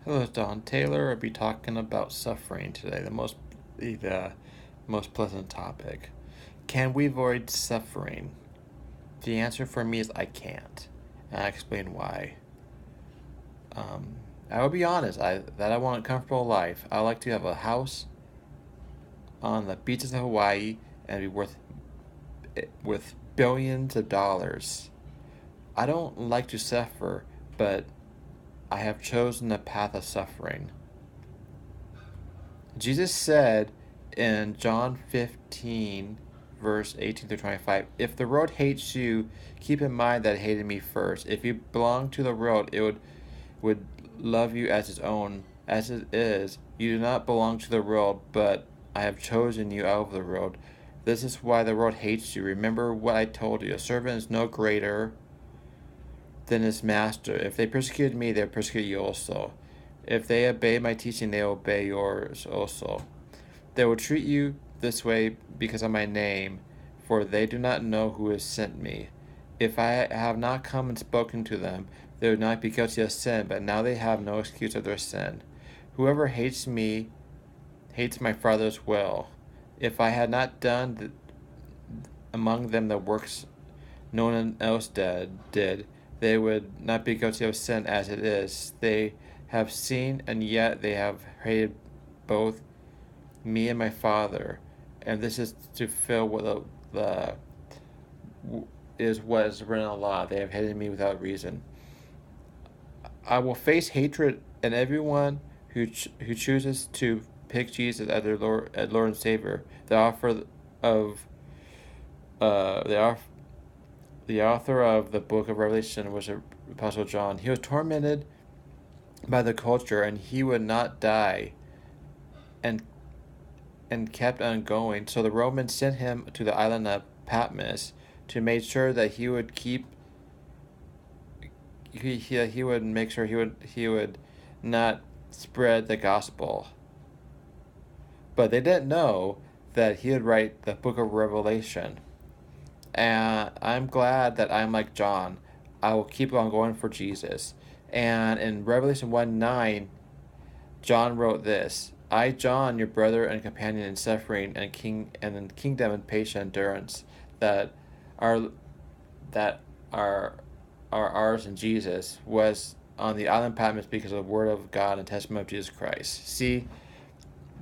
Hello, it's Don Taylor. I'll be talking about suffering today, the most pleasant topic. Can we avoid suffering? The answer for me is I can't, and I explain why. Um, I will be honest. I want a comfortable life. I like to have a house on the beaches of Hawaii and be with billions of dollars. I don't like to suffer, but I have chosen the path of suffering. Jesus said in John 15, verse 18 through 25, if the world hates you, keep in mind that it hated me first. If you belong to the world, it would love you as its own. As it is, you do not belong to the world, but I have chosen you out of the world. This is why the world hates you. Remember what I told you. A servant is no greater than his master. If they persecuted me, they will persecute you also. If they obey my teaching, they obey yours also. They will treat you this way because of my name, for they do not know who has sent me. If I have not come and spoken to them, they would not be guilty of sin, but now they have no excuse of their sin. Whoever hates me hates my Father as well. If I had not done among them the works no one else did, they would not be guilty of sin as it is. They have seen, and yet they have hated both me and my Father, and this is to fill what the is what is written in the law. They have hated me without reason. I will face hatred, and everyone who chooses to pick Jesus as their Lord and Savior. The author of uh, the author the author of the book of Revelation was Apostle John. He was tormented by the culture, and he would not die, and kept on going. So the Romans sent him to the island of Patmos to make sure that he would make sure he would not spread the gospel. But they didn't know that he would write the book of Revelation. And I'm glad that I'm like John. I will keep on going for Jesus. And in Revelation 1:9, John wrote this: I, John, your brother and companion in suffering and in kingdom and patient endurance, that are that are ours in Jesus, was on the island Patmos because of the word of God and testimony of Jesus Christ. See,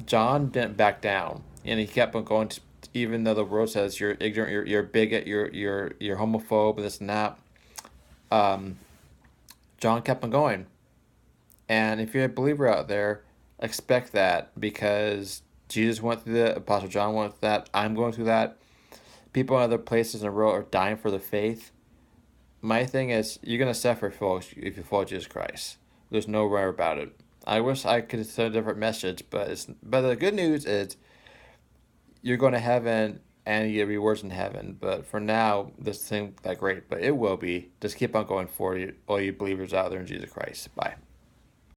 John didn't back down, and he kept on going, even though the world says you're ignorant, you're a bigot, you're homophobe, this and that. Um, John kept on going, and if you're a believer out there, expect that, because Jesus went through that, Apostle John went through that, I'm going through that. People in other places in the world are dying for the faith. My thing is, you're gonna suffer if you follow Jesus Christ. There's no way about it. I wish I could send a different message, but the good news is you're going to heaven and you get rewards in heaven. But for now, this thing that great, but it will be. Just keep on going forward, all you believers out there in Jesus Christ. Bye.